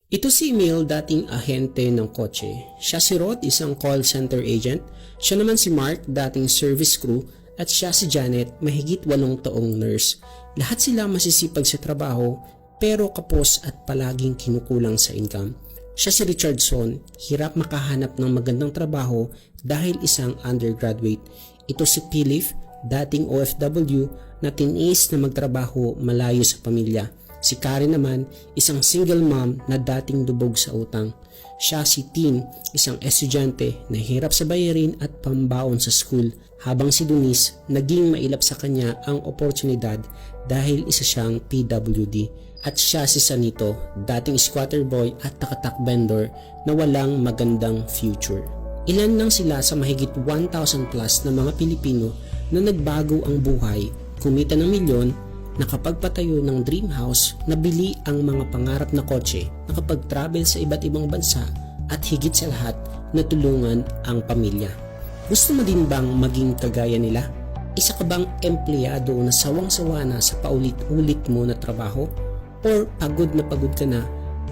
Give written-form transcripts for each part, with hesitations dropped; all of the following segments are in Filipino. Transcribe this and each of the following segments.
Ito si Emil, dating ahente ng kotse. Siya si Rod, isang call center agent. Siya naman si Mark, dating service crew. At siya si Janet, mahigit 8 taong nurse. Lahat sila masisipag sa trabaho pero kapos at palaging kinukulang sa income. Siya si Richardson, hirap makahanap ng magandang trabaho dahil isang undergraduate. Ito si Philip, dating OFW na tiniis na magtrabaho malayo sa pamilya. Si Karen naman, isang single mom na dating lubog sa utang. Siya si Tim, isang estudyante na hirap sa bayarin at pambaon sa school. Habang si Denise, naging mailap sa kanya ang oportunidad dahil isa siyang PWD. At siya si Sanito, dating squatter boy at takatak vendor na walang magandang future. Ilan lang sila sa mahigit 1,000 plus na mga Pilipino na nagbago ang buhay, kumita ng milyon, nakapagpatayo ng dream house, nabili ang mga pangarap na kotse, nakapag-travel sa iba't ibang bansa at higit sa lahat, natulungan ang pamilya. Gusto mo din bang maging kagaya nila? Isa ka bang empleyado na sawang-sawa na sa paulit-ulit mo na trabaho? Or pagod na pagod ka na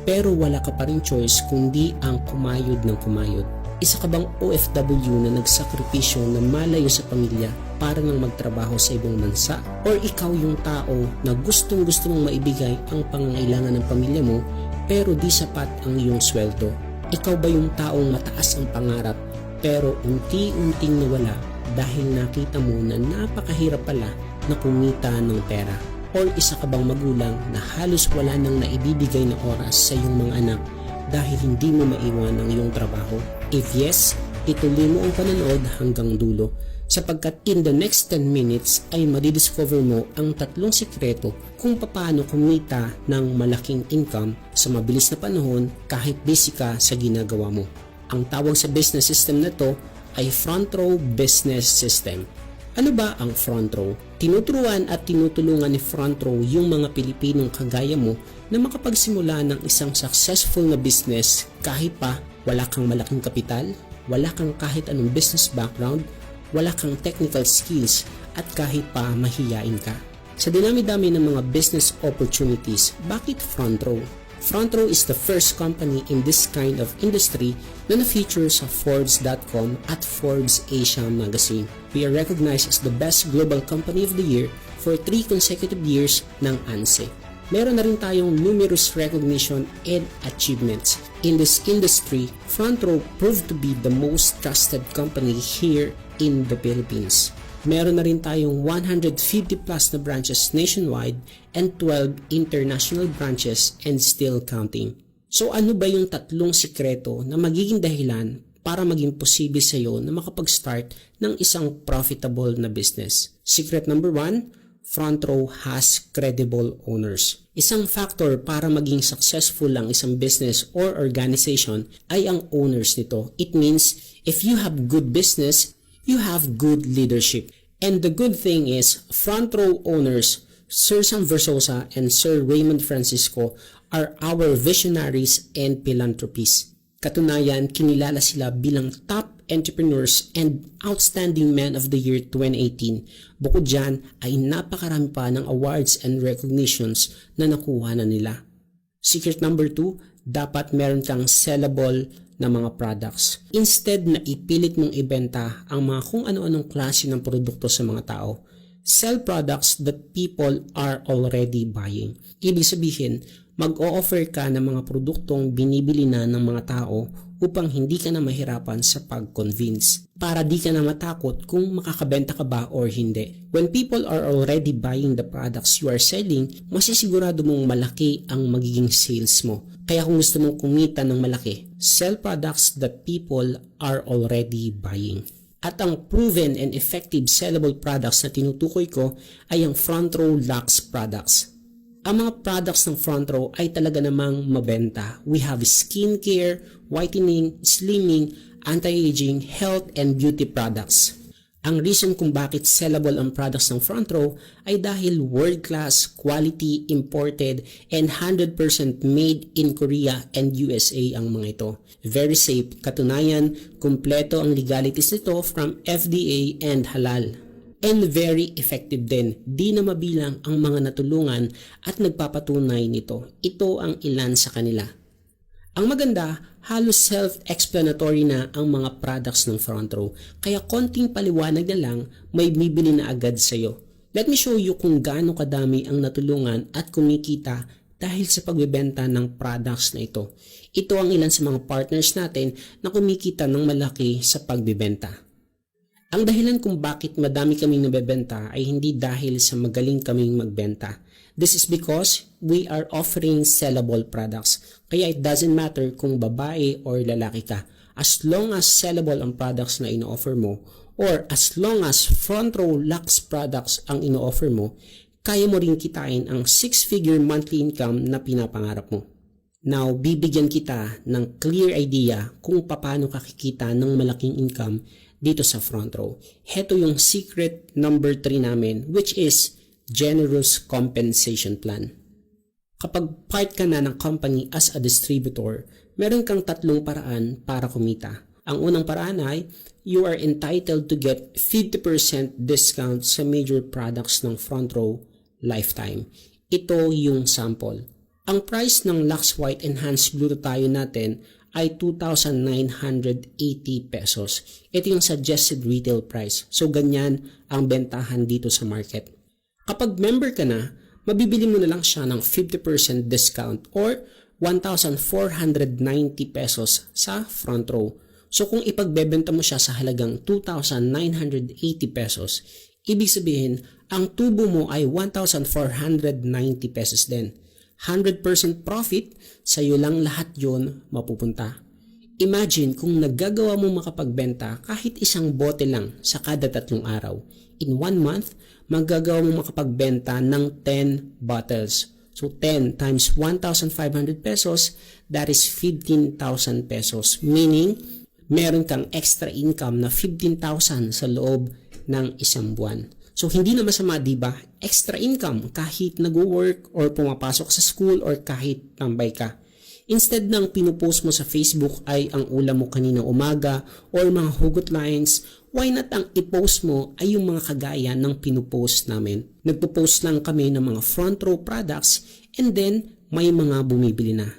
pero wala ka pa rin choice kundi ang kumayod ng kumayod? Isa ka bang OFW na nagsakripisyo na malayo sa pamilya para nang magtrabaho sa ibang bansa? Or ikaw yung tao na gustong-gusto mong maibigay ang pangangailangan ng pamilya mo pero di sapat ang iyong sweldo? Ikaw ba yung taong mataas ang pangarap pero unti-unting nawala dahil nakita mo na napakahirap pala na kumita ng pera? Or isa ka bang magulang na halos wala nang naibibigay na oras sa iyong mga anak dahil hindi mo maiwan ang iyong trabaho? If yes, ituloy mo ang panonood hanggang dulo sapagkat in the next 10 minutes ay madidiscover mo ang 3 sikreto kung paano kumita ng malaking income sa mabilis na panahon kahit busy ka sa ginagawa mo. Ang tawag sa business system na to ay Front Row Business System. Ano ba ang Front Row? Tinuturuan at tinutulungan ni Front Row yung mga Pilipinong kagaya mo na makapagsimula ng isang successful na business kahit pa wala kang malaking kapital, wala kang kahit anong business background, wala kang technical skills at kahit pa mahiyain ka. Sa dinami-dami ng mga business opportunities, bakit Front Row? Front Row is the first company in this kind of industry na na-feature sa Forbes.com at Forbes Asia magazine. We are recognized as the best global company of the year for 3 consecutive years ng ANSE. Meron na rin tayong numerous recognition and achievements. In this industry, Front Row proved to be the most trusted company here in the Philippines. Meron na rin tayong 150 plus na branches nationwide and 12 international branches and still counting. So ano ba yung 3 sikreto na magiging dahilan para maging posible sa iyo na makapag-start ng isang profitable na business? Secret number 1, Front Row has credible owners. Isang factor para maging successful ang isang business or organization ay ang owners nito. It means if you have good business, you have good leadership. And the good thing is, Front Row owners, Sir Sam Versosa and Sir Raymond Francisco are our visionaries and philanthropists. Katunayan, kinilala sila bilang top entrepreneurs and outstanding men of the year 2018. Bukod dyan ay napakarami pa ng awards and recognitions na nakuha na nila. Secret number 2, dapat meron kang sellable na mga products. Instead na ipilit mong ibenta ang mga kung ano-anong klase ng produkto sa mga tao, sell products that people are already buying. Ibig sabihin, mag-o-offer ka ng mga produktong binibili na ng mga tao upang hindi ka na mahirapan sa pag-convince. Para di ka na matakot kung makakabenta ka ba or hindi. When people are already buying the products you are selling, masisigurado mong malaki ang magiging sales mo. Kaya kung gusto mong kumita ng malaki, sell products that people are already buying. At ang proven and effective sellable products na tinutukoy ko ay ang Front Row Lux products. Ang mga products ng Front Row ay talaga namang mabenta. We have skincare, whitening, slimming, anti-aging, health, and beauty products. Ang reason kung bakit sellable ang products ng Front Row ay dahil world-class, quality, imported, and 100% made in Korea and USA ang mga ito. Very safe. Katunayan, kumpleto ang legalities nito from FDA and halal. And very effective din. Di na mabilang ang mga natulungan at nagpapatunay nito. Ito ang ilan sa kanila. Ang maganda, halos self-explanatory na ang mga products ng front row, kaya konting paliwanag na lang may bibili na agad sa'yo. Let me show you kung gaano kadami ang natulungan at kumikita dahil sa pagbebenta ng products na ito. Ito ang ilan sa mga partners natin na kumikita ng malaki sa pagbebenta. Ang dahilan kung bakit madami kaming nabebenta ay hindi dahil sa magaling kaming magbenta. This is because we are offering sellable products. Kaya it doesn't matter kung babae or lalaki ka. As long as sellable ang products na ino-offer mo or as long as front row Lux products ang ino-offer mo, kaya mo rin kitain ang 6-figure monthly income na pinapangarap mo. Now, bibigyan kita ng clear idea kung paano ka kikita ng malaking income dito sa front row. Heto yung secret number 3 namin, which is generous compensation plan. Kapag part ka na ng company as a distributor, meron kang 3 paraan para kumita. Ang unang paraan ay you are entitled to get 50% discount sa major products ng front row lifetime. Ito yung sample. Ang price ng Lux White Enhanced Glutathione natin ay 2,980 pesos. Ito yung suggested retail price. So ganyan ang bentahan dito sa market. Kapag member ka na, mabibili mo na lang siya ng 50% discount or 1,490 pesos sa front row. So kung ipagbebenta mo siya sa halagang 2,980 pesos, ibig sabihin, ang tubo mo ay 1,490 pesos din. 100% profit, sa'yo lang lahat yon mapupunta. Imagine kung naggagawa mo makapagbenta kahit isang bote lang sa kada 3 araw. In 1 month, magagawa mo makapagbenta ng 10 bottles. So 10 times 1,500 pesos, that is 15,000 pesos. Meaning, meron kang extra income na 15,000 sa loob ng isang buwan. So hindi na masama, diba? Extra income kahit nag-work or pumapasok sa school or kahit tambay ka. Instead ng pinupost mo sa Facebook ay ang ulam mo kanina umaga or mga hugot lines, why not ang i-post mo ay yung mga kagaya ng pinupost namin. Nagpo-post lang kami ng mga front row products and then may mga bumibili na.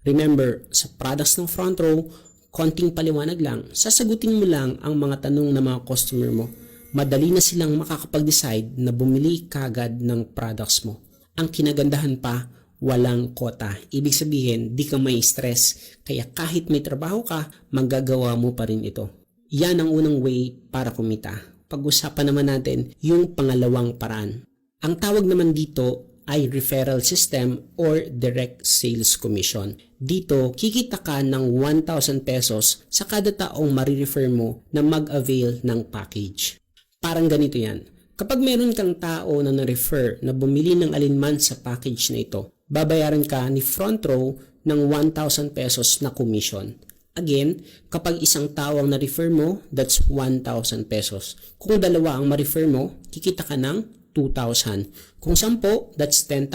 Remember, sa products ng front row, konting paliwanag lang, sasagutin mo lang ang mga tanong ng mga customer mo. Madali na silang makakapag-decide na bumili kagad ng products mo. Ang kinagandahan pa, walang kota. Ibig sabihin, di ka may stress. Kaya kahit may trabaho ka, magagawa mo pa rin ito. Yan ang unang way para kumita. Pag-usapan naman natin yung pangalawang paraan. Ang tawag naman dito ay referral system or direct sales commission. Dito, kikita ka ng 1,000 pesos sa kada taong marirefer mo na mag-avail ng package. Parang ganito yan. Kapag meron kang tao na na-refer na bumili ng alinman sa package na ito, babayaran ka ni front row ng 1,000 pesos na commission. Again, kapag isang tao ang na-refer mo, that's 1,000 pesos. Kung dalawa ang ma-refer mo, kikita ka ng 2,000. Kung 10, that's 10,000.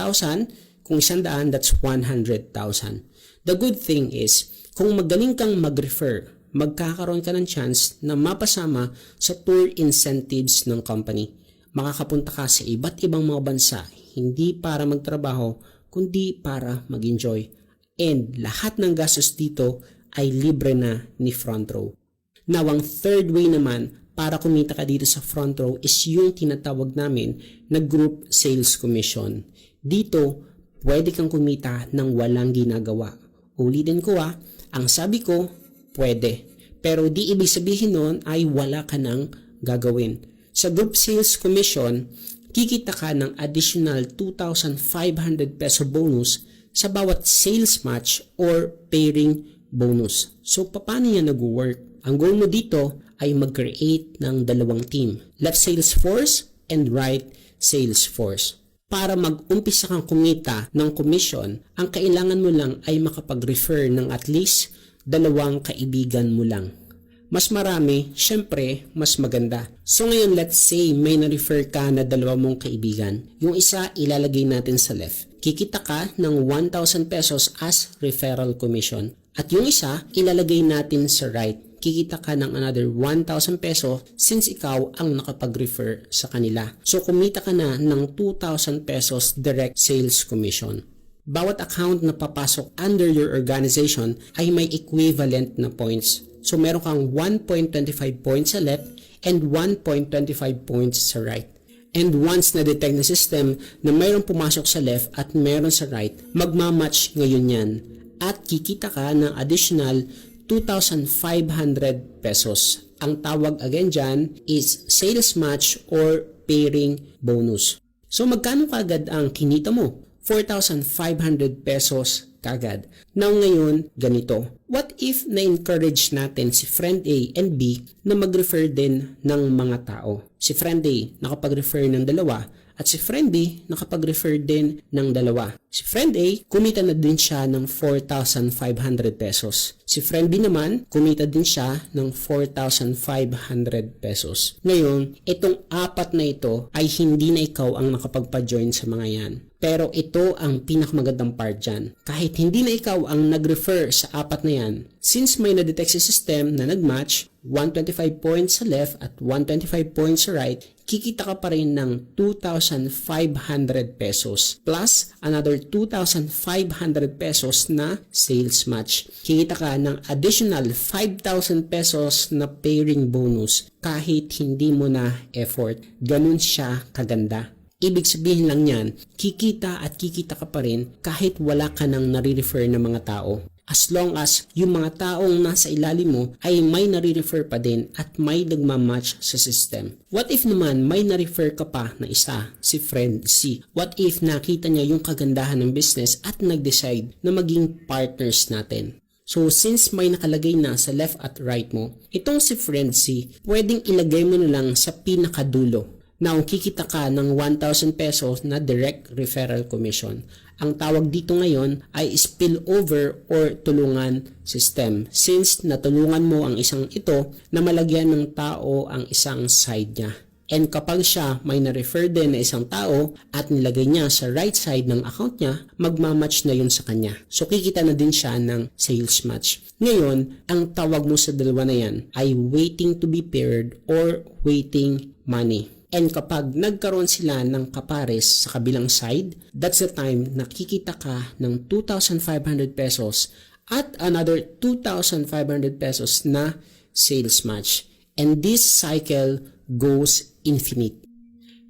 Kung 100, that's 100,000. The good thing is, kung magaling kang mag-refer, magkakaroon ka ng chance na mapasama sa tour incentives ng company. Makakapunta ka sa iba't ibang mga bansa, hindi para magtrabaho, kundi para mag-enjoy. And lahat ng gastos dito ay libre na ni front row. Now, ang third way naman para kumita ka dito sa front row is yung tinatawag namin na group sales commission. Dito, pwede kang kumita ng walang ginagawa. Ulitin ko ang sabi ko, pwede. Pero di ibig sabihin nun ay wala ka nang gagawin. Sa group sales commission, kikita ka ng additional 2,500 peso bonus sa bawat sales match or pairing bonus. So, paano yan nag-work? Ang goal mo dito ay mag-create ng 2 team. Left sales force and right sales force. Para mag-umpisa kang kumita ng commission, ang kailangan mo lang ay makapag-refer ng at least 2 kaibigan mo lang. Mas marami, syempre, mas maganda. So ngayon, let's say may na-refer ka na 2 mong kaibigan. Yung isa, ilalagay natin sa left. Kikita ka ng 1,000 pesos as referral commission. At yung isa, ilalagay natin sa right. Kikita ka ng another 1,000 peso since ikaw ang nakapag-refer sa kanila. So kumita ka na ng 2,000 pesos direct sales commission. Bawat account na papasok under your organization ay may equivalent na points. So meron kang 1.25 points sa left and 1.25 points sa right. And once na-detect ng system na mayroong pumasok sa left at mayroon sa right, magmamatch ngayon yan. At kikita ka ng additional 2,500 pesos. Ang tawag again dyan is sales match or pairing bonus. So magkano kagad ang kinita mo? 4,500 pesos kagad. Now ngayon, ganito. What if na-encourage natin si friend A and B na mag-refer din ng mga tao? Si friend A nakapag-refer ng dalawa at si friend B nakapag-refer din ng dalawa. Si friend A, kumita na din siya ng 4,500 pesos. Si friend B naman, kumita din siya ng 4,500 pesos. Ngayon, itong apat na ito ay hindi na ikaw ang nakapagpa-join sa mga yan. Pero ito ang pinakamagandang part dyan. Kahit hindi na ikaw ang nag-refer sa apat na yan, since may na-detect sa system na nag-match, 125 points sa left at 125 points sa right, kikita ka pa rin ng 2,500 pesos plus another 2,500 pesos na sales match. Kikita ka ng additional 5,000 pesos na pairing bonus kahit hindi mo na effort. Ganun siya kaganda. Ibig sabihin lang yan, kikita at kikita ka pa rin kahit wala ka nang nare-refer na mga tao. As long as yung mga taong nasa ilalim mo ay may nare-refer pa din at may nagmamatch sa system. What if naman may na-refer ka pa na isa, si friend C? What if nakita niya yung kagandahan ng business at nag-decide na maging partners natin? So since may nakalagay na sa left at right mo, itong si friend C, pwedeng ilagay mo na lang sa pinakadulo. Now, kikita ka ng 1,000 pesos na direct referral commission. Ang tawag dito ngayon ay spillover or tulungan system. Since natulungan mo ang isang ito na malagyan ng tao ang isang side niya. And kapag siya may na-refer din na isang tao at nilagay niya sa right side ng account niya, magmamatch na yun sa kanya. So, kikita na din siya ng sales match. Ngayon, ang tawag mo sa dalawa na yan ay waiting to be paired or waiting money. And kapag nagkaroon sila ng kapares sa kabilang side, that's the time na kikita ka ng 2,500 pesos at another 2,500 pesos na sales match. And this cycle goes infinite.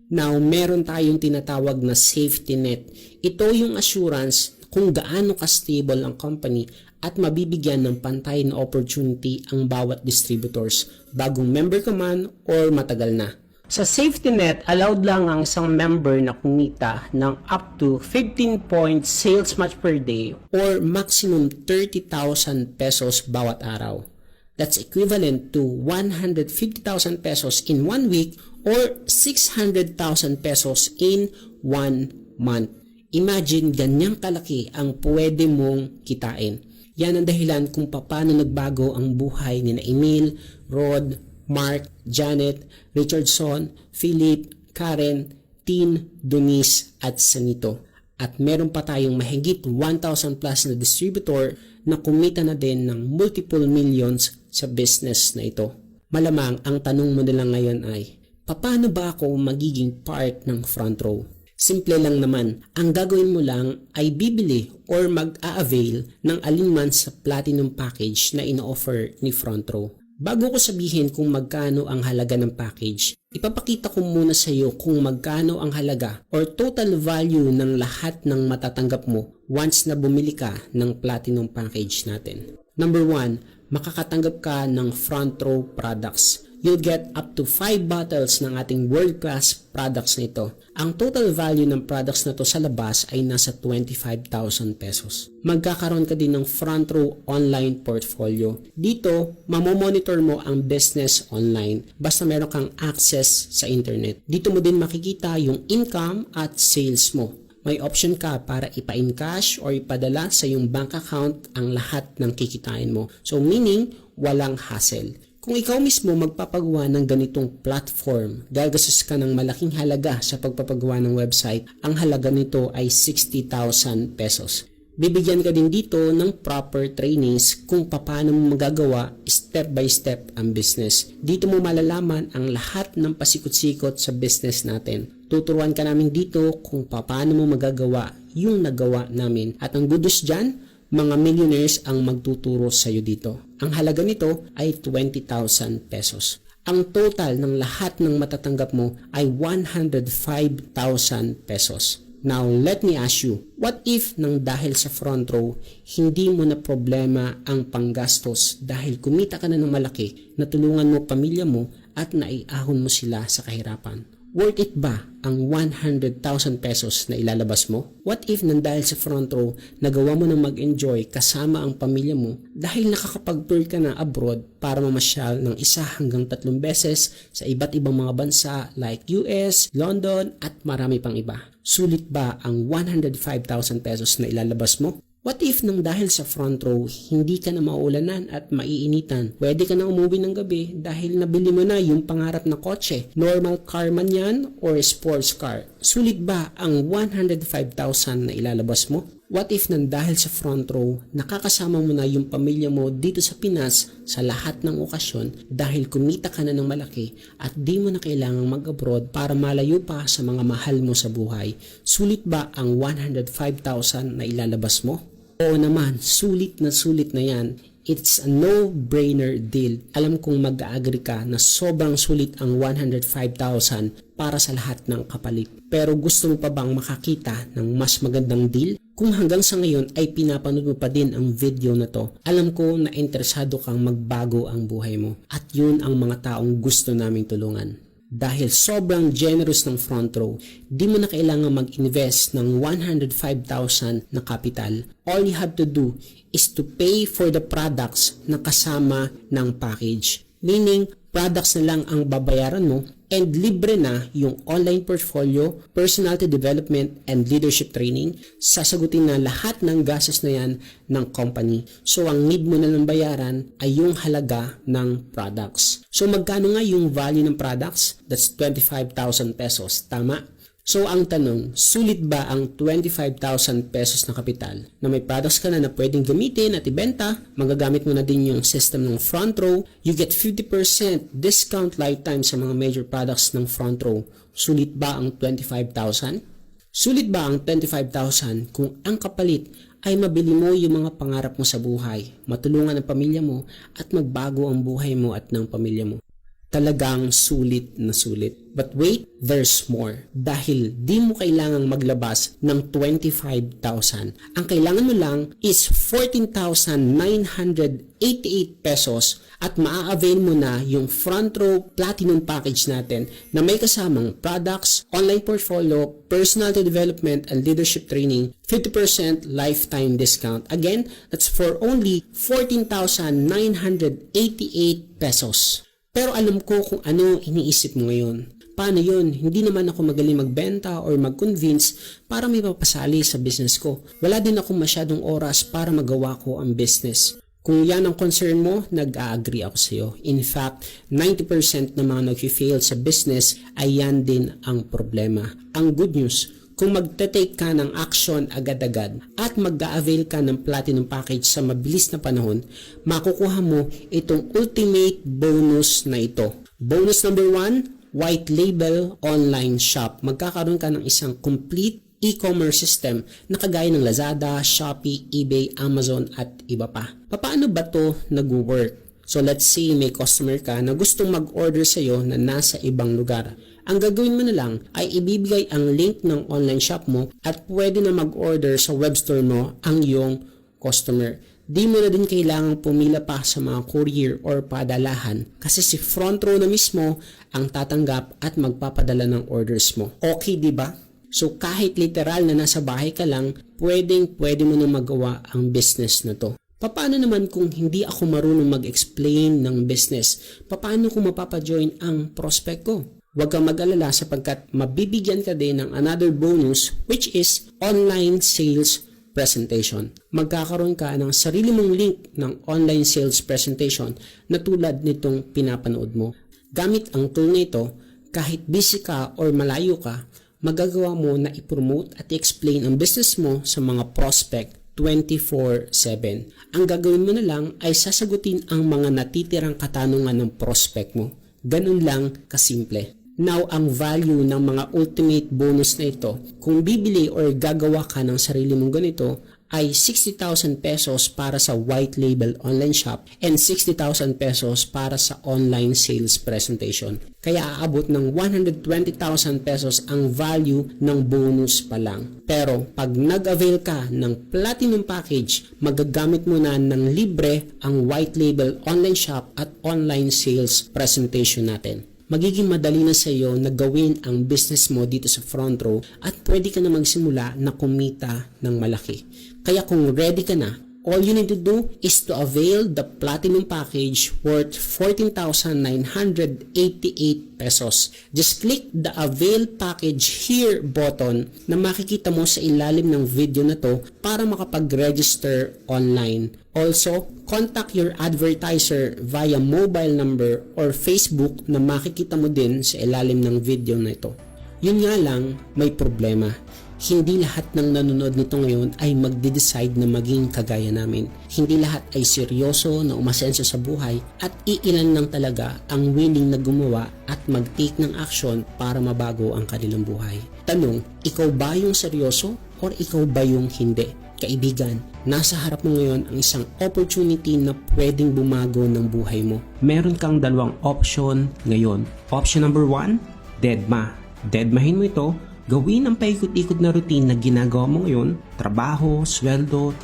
Now, meron tayong tinatawag na safety net. Ito yung assurance kung gaano ka-stable ang company at mabibigyan ng pantay na opportunity ang bawat distributors, bagong member ka man or matagal na. Sa safety net, allowed lang ang isang member na kumita ng up to 15 points sales match per day or maximum 30,000 pesos bawat araw. That's equivalent to 150,000 pesos in 1 week or 600,000 pesos in 1 month. Imagine ganyang kalaki ang pwede mong kitain. Yan ang dahilan kung paano nagbago ang buhay ni Emil, Rod, Mark, Janet, Richardson, Philip, Karen, Tin, Donice at Sanito. At meron pa tayong mahigit 1,000 plus na distributor na kumita na din ng multiple millions sa business na ito. Malamang ang tanong mo nila ngayon ay, paano ba ako magiging part ng front row? Simple lang naman, ang gagawin mo lang ay bibili or mag-a-avail ng alinman sa platinum package na ino-offer ni front row. Bago ko sabihin kung magkano ang halaga ng package, ipapakita ko muna sa iyo kung magkano ang halaga or total value ng lahat ng matatanggap mo once na bumili ka ng platinum package natin. Number 1, makakatanggap ka ng front row products. You'll get up to 5 bottles ng ating world-class products nito. Ang total value ng products na to sa labas ay nasa 25,000 pesos. Magkakaroon ka din ng front row online portfolio. Dito, mamomonitor mo ang business online basta meron kang access sa internet. Dito mo din makikita yung income at sales mo. May option ka para ipa-encash or ipadala sa iyong bank account ang lahat ng kikitain mo. So meaning, walang hassle. Kung ikaw mismo magpapagawa ng ganitong platform, gagastos ka ng malaking halaga sa pagpapagawa ng website, ang halaga nito ay 60,000 pesos. Bibigyan ka din dito ng proper trainings kung paano mo magagawa step by step ang business. Dito mo malalaman ang lahat ng pasikot-sikot sa business natin. Tuturuan ka namin dito kung paano mo magagawa yung nagawa namin. At ang good news dyan, mga millionaires ang magtuturo sa iyo dito. Ang halaga nito ay 20,000 pesos. Ang total ng lahat ng matatanggap mo ay 105,000 pesos. Now, let me ask you, what if nang dahil sa front row, hindi mo na problema ang panggastos dahil kumita ka na ng malaki, natulungan mo pamilya mo at naiahon mo sila sa kahirapan? Worth it ba ang 100,000 pesos na ilalabas mo? What if nang dahil sa front row, nagawa mo na mag-enjoy kasama ang pamilya mo dahil nakakapag-tour ka na abroad para mamasyal ng 1 hanggang 3 beses sa iba't ibang mga bansa like US, London at marami pang iba? Sulit ba ang 105,000 pesos na ilalabas mo? What if nang dahil sa front row, hindi ka na mauulanan at maiinitan? Pwede ka na umuwi ng gabi dahil nabili mo na yung pangarap na kotse. Normal car man yan or sports car. Sulit ba ang 105,000 na ilalabas mo? What if nang dahil sa front row, nakakasama mo na yung pamilya mo dito sa Pinas sa lahat ng okasyon dahil kumita ka na ng malaki at di mo na kailangang mag-abroad para malayo pa sa mga mahal mo sa buhay? Sulit ba ang 105,000 na ilalabas mo? Oo naman, sulit na yan. It's a no-brainer deal. Alam kong mag-agree ka na sobrang sulit ang 105,000 para sa lahat ng kapalit. Pero gusto mo pa bang makakita ng mas magandang deal? Kung hanggang sa ngayon ay pinapanood mo pa din ang video na to, alam ko na interesado kang magbago ang buhay mo. At yun ang mga taong gusto naming tulungan. Dahil sobrang generous ng front row, di mo na kailangan mag-invest ng 105,000 na capital. All you have to do is to pay for the products na kasama ng package. Meaning, products na lang ang babayaran mo and libre na yung online portfolio, personality development, and leadership training. Sasagutin na lahat ng gastos na yan ng company. So, ang need mo na lang bayaran ay yung halaga ng products. So, magkano nga yung value ng products? That's 25,000 pesos. Tama? So, ang tanong, sulit ba ang 25,000 pesos na kapital na may products ka na pwedeng gamitin at ibenta? Magagamit mo na din yung system ng front row. You get 50% discount lifetime sa mga major products ng front row. Sulit ba ang 25,000? Sulit ba ang 25,000 kung ang kapalit ay mabili mo yung mga pangarap mo sa buhay, matulungan ang pamilya mo at magbago ang buhay mo at ng pamilya mo? Talagang sulit na sulit. But wait, there's more. Dahil di mo kailangang maglabas ng 25,000. Ang kailangan mo lang is 14,988 pesos at maa-avail mo na yung front row platinum package natin na may kasamang products, online portfolio, personality development, and leadership training, 50% lifetime discount. Again, that's for only 14,988 pesos. Pero alam ko kung ano iniisip mo ngayon. Paano yun? Hindi naman ako magaling magbenta or mag-convince para may papasali sa business ko. Wala din ako masyadong oras para magawa ko ang business. Kung yan ang concern mo, nag-a-agree ako sa iyo. In fact, 90% ng mga nag-fail sa business ay yan din ang problema. Ang good news, kung magte-take ka ng action agad-agad at mag-a-avail ka ng platinum package sa mabilis na panahon, makukuha mo itong ultimate bonus na ito. Bonus number 1, white label online shop. Magkakaroon ka ng isang complete e-commerce system na kagaya ng Lazada, Shopee, eBay, Amazon at iba pa. Paano ba to nag-work? So let's say may customer ka na gustong mag-order sa iyo na nasa ibang lugar. Ang gagawin mo na lang ay ibibigay ang link ng online shop mo at pwede na mag-order sa web store mo ang iyong customer. Di mo na din kailangang pumila pa sa mga courier or padalahan kasi si front row na mismo ang tatanggap at magpapadala ng orders mo. Okay, di ba? So kahit literal na nasa bahay ka lang, pwede mo na magawa ang business na to. Paano naman kung hindi ako marunong mag-explain ng business? Paano kung mapapajoin ang prospect ko? Huwag kang mag-alala sapagkat mabibigyan ka din ng another bonus which is online sales presentation. Magkakaroon ka ng sarili mong link ng online sales presentation na tulad nitong pinapanood mo. Gamit ang tool na ito, kahit busy ka or malayo ka, magagawa mo na i-promote at i-explain ang business mo sa mga prospect 24/7. Ang gagawin mo na lang ay sasagutin ang mga natitirang katanungan ng prospect mo. Ganun lang kasimple. Now, ang value ng mga ultimate bonus na ito, kung bibili or gagawa ka ng sarili mong ganito, ay 60,000 pesos para sa white label online shop and 60,000 pesos para sa online sales presentation. Kaya aabot ng 120,000 pesos ang value ng bonus pa lang. Pero pag nag-avail ka ng platinum package, magagamit mo na ng libre ang white label online shop at online sales presentation natin. Magiging madali na sa iyo na gawin ang business mo dito sa front row at pwede ka na magsimula na kumita ng malaki. Kaya kung ready ka na, all you need to do is to avail the platinum package worth 14,988 pesos. Just click the avail package here button na makikita mo sa ilalim ng video na to para makapag-register online. Also, contact your advertiser via mobile number or Facebook na makikita mo din sa ilalim ng video na ito. Yun nga lang, may problema. Hindi lahat ng nanonood nito ngayon ay magde-decide na maging kagaya namin. Hindi lahat ay seryoso na umasenso sa buhay at iilan lang talaga ang willing na gumawa at mag-take ng action para mabago ang kanilang buhay. Tanong, ikaw ba yung seryoso or ikaw ba yung hindi? Kaibigan, nasa harap mo ngayon ang isang opportunity na pwedeng bumago ng buhay mo. Meron kang dalawang option ngayon. Option number 1, deadma. Deadmahin mo ito, gawin ang paikot-ikot na routine na ginagawa mo ngayon, trabaho, sweldo,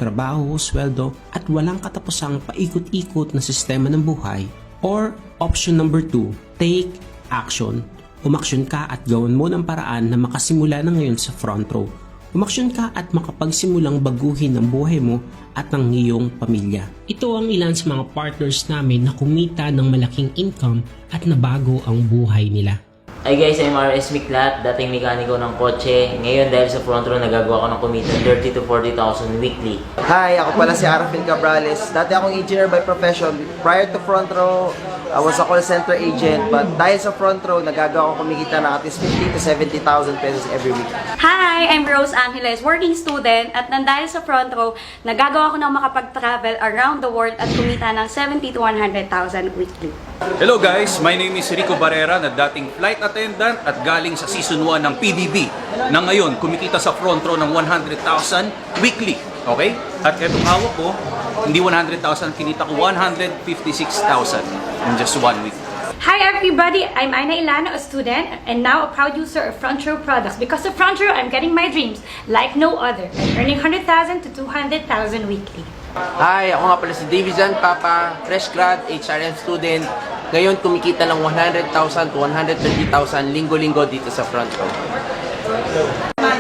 at walang katapusang paikot-ikot na sistema ng buhay. Or option number 2, take action. Umaksyon ka at gawin mo ng paraan na makasimula na ngayon sa front row. Umaksyon ka at makapagsimulang baguhin ang buhay mo at ang iyong pamilya. Ito ang ilan sa mga partners namin na kumita ng malaking income at nabago ang buhay nila. Hi guys, I'm RS Miklat, dating mekaniko ng kotse. Ngayon dahil sa front row, nagagawa ko ng kumita 30,000 to 40,000 weekly. Hi, ako pala si Arafil Cabrales. Dati akong engineer by profession. Prior to front row, I was a call center agent. But dahil sa front row, nagagawa ko kumikita ng at least 50,000 to 70,000 pesos every week. Hi, I'm Rose Angeles, working student. At dahil sa front row, nagagawa ko ng makapag-travel around the world at kumita ng 70,000 to 100,000 weekly. Hello guys, my name is Rico Barrera na dating flight attendant at galing sa season 1 ng PBB na ngayon kumikita sa front row ng 100,000 weekly. Okay? At etong hawak ko, hindi 100,000, kinita ko 156,000 in just 1 week. Hi everybody, I'm Aina Ilana, a student and now a proud user of Front Row products. Because of Front Row, I'm getting my dreams like no other. I'm earning 100,000 to 200,000 weekly. Hi, ako nga pala si Davizan Papa, fresh grad, HRM student. Ngayon kumikita ng 100,000 to 130,000 linggo-linggo dito sa front row.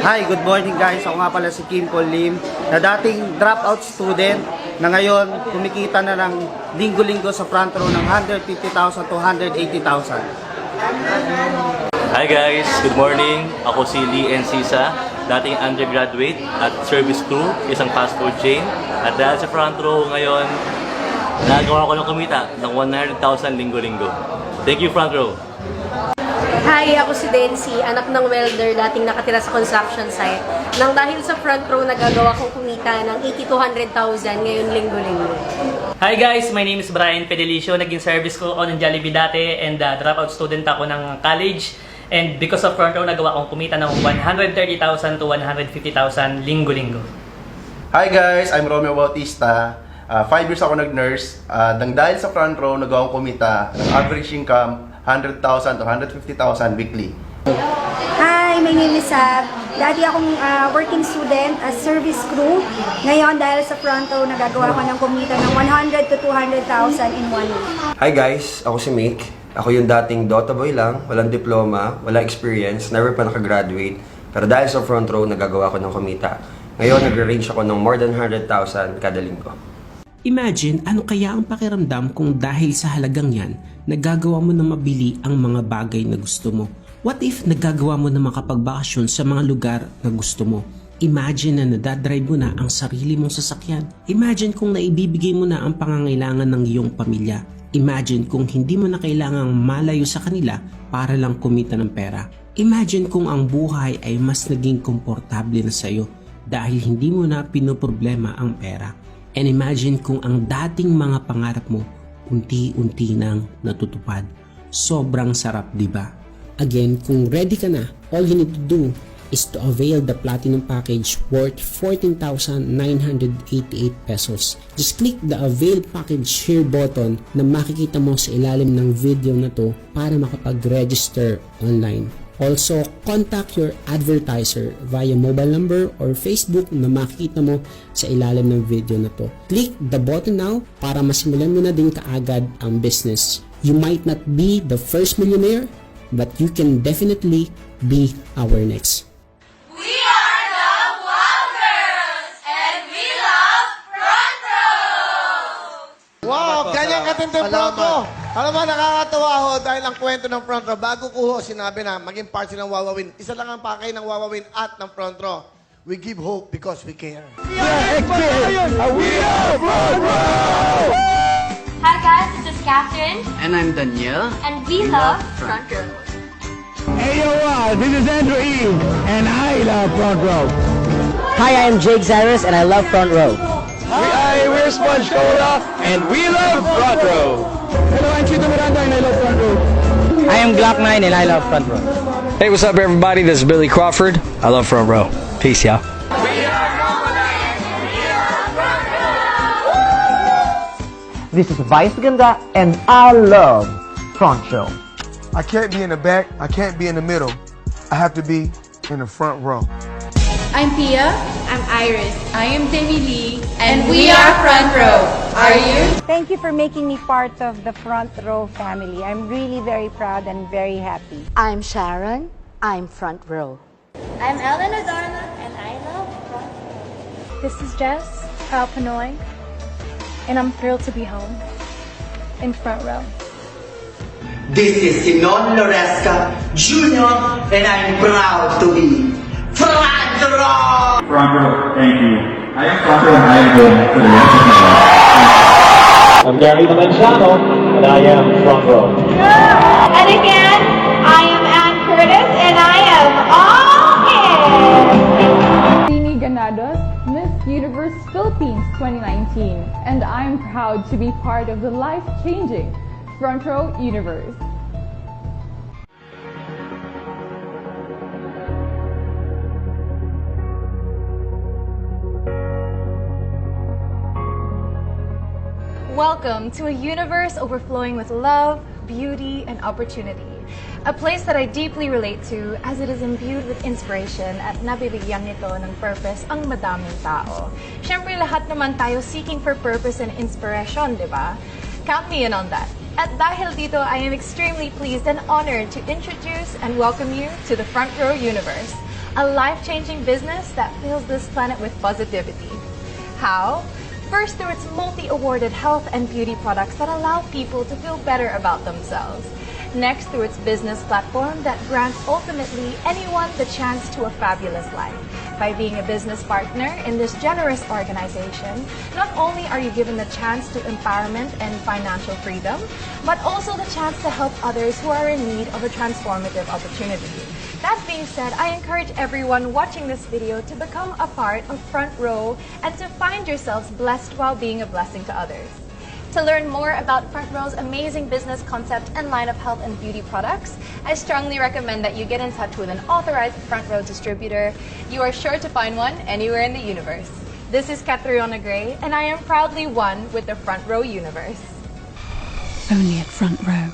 Hi, good morning guys. Ako nga pala si Kim Paul Lim, na dating dropout student na ngayon kumikita na ng linggo-linggo sa front row ng 150,000 to 180,000. Hi guys, good morning. Ako si Lee N. Sisa, dating undergraduate at service crew, isang fast food chain. At dahil sa front row ngayon, nagawa ko ng kumita ng 100,000 linggo-linggo. Thank you, front row. Hi, ako si Dency, anak ng welder, dating nakatira sa construction site. Nang dahil sa front row, nagagawa kong kumita ng 80,000 to 100,000 ngayon linggo-linggo. Hi guys, my name is Brian Pedelicio. Naging service ko ako ng Jollibee dati and dropout student ako ng college. And because of front row, nagawa kong kumita ng 130,000 to 150,000 linggo-linggo. Hi guys, I'm Romeo Bautista. 5 years ako nag-nurse. Nang dahil sa front row, nagawa kong kumita ng average income 100,000 to 150,000 weekly. Hi, my name is Sab. Dati akong working student as service crew. Ngayon, dahil sa front row, nagagawa ko ng kumita ng 100 to 200,000 in 1 week. Hi guys, ako si Mick. Ako yung dating Dota boy lang, walang diploma, walang experience, never pa nakagraduate. Pero dahil sa front row, nagagawa ko ng kumita. Ngayon, nagre-range ako ng more than 100,000 kada linggo. Imagine ano kaya ang pakiramdam kung dahil sa halagang yan, nagagawa mo na mabili ang mga bagay na gusto mo. What if nagagawa mo na makapagbakasyon sa mga lugar na gusto mo? Imagine na nadadrive mo na ang sarili mong sasakyan. Imagine kung naibibigay mo na ang pangangailangan ng iyong pamilya. Imagine kung hindi mo na kailangang malayo sa kanila para lang kumita ng pera. Imagine kung ang buhay ay mas naging komportable na sa'yo dahil hindi mo na pinoproblema ang pera. And imagine kung ang dating mga pangarap mo unti-unti nang natutupad. Sobrang sarap, di ba? Again, kung ready ka na, all you need to do is to avail the Platinum Package worth 14,988 pesos. Just click the Avail Package Here button na makikita mo sa ilalim ng video na to para makapag-register online. Also, contact your advertiser via mobile number or Facebook na makikita mo sa ilalim ng video na to. Click the button now para masimulan mo na din kaagad ang business. You might not be the first millionaire, but you can definitely be our next. Wow, ganyan katindi front row. Alam mo, nakakatawa ho dahil ang kwento ng front row, bago ko ho sinabi na maging part sila ng Wawawin, isa lang ang pakay ng Wawawin at ng front row. We give hope because we care. We are front row! Hi guys, this is Catherine. And I'm Daniel. And we love Front Row. Hey yo, this is Andrew Eve, and I love front row. Hi, I am Jake Cyrus, and I love front row. We're Sponge Cola, and we love front row. Hello, I'm Chito Miranda, and I love front row. I am Glock9, and I love front row. Hey, what's up, everybody? This is Billy Crawford. I love front row. Peace, y'all. This is Vice Ganda, and I love front row. I can't be in the back, I can't be in the middle. I have to be in the front row. I'm Pia. I'm Iris. I am Demi Lee. And we are Front Row. Are you? Thank you for making me part of the Front Row family. I'm really very proud and very happy. I'm Sharon. I'm front row. I'm Ellen Adorno, and I love Front Row. This is Jess, proud Pinoy, and I'm thrilled to be home in Front Row. This is Sinon Loresca Jr., and I'm proud to be front row! Front row, thank you. I am front row and I am going for the rest of my life. I'm Gary Valenciano, and I am front row. And again, I am Ann Curtis, and I am all in. Rini Ganados, Miss Universe Philippines 2019, and I'm proud to be part of the life-changing Front Row Universe. Welcome to a universe overflowing with love, beauty, and opportunity. A place that I deeply relate to as it is imbued with inspiration at nabibigyan nito ng purpose ang madaming tao. Siyempre lahat naman tayo seeking for purpose and inspiration, di ba? Count me in on that. At dahil dito, I am extremely pleased and honored to introduce and welcome you to the Front Row Universe, a life-changing business that fills this planet with positivity. How? First, through its multi-awarded health and beauty products that allow people to feel better about themselves. Next, through its business platform that grants ultimately anyone the chance to a fabulous life. By being a business partner in this generous organization, not only are you given the chance to empowerment and financial freedom, but also the chance to help others who are in need of a transformative opportunity. That being said, I encourage everyone watching this video to become a part of Front Row and to find yourselves blessed while being a blessing to others. To learn more about Front Row's amazing business concept and line of health and beauty products, I strongly recommend that you get in touch with an authorized Front Row distributor. You are sure to find one anywhere in the universe. This is Catriona Gray, and I am proudly one with the Front Row universe. Only at Front Row.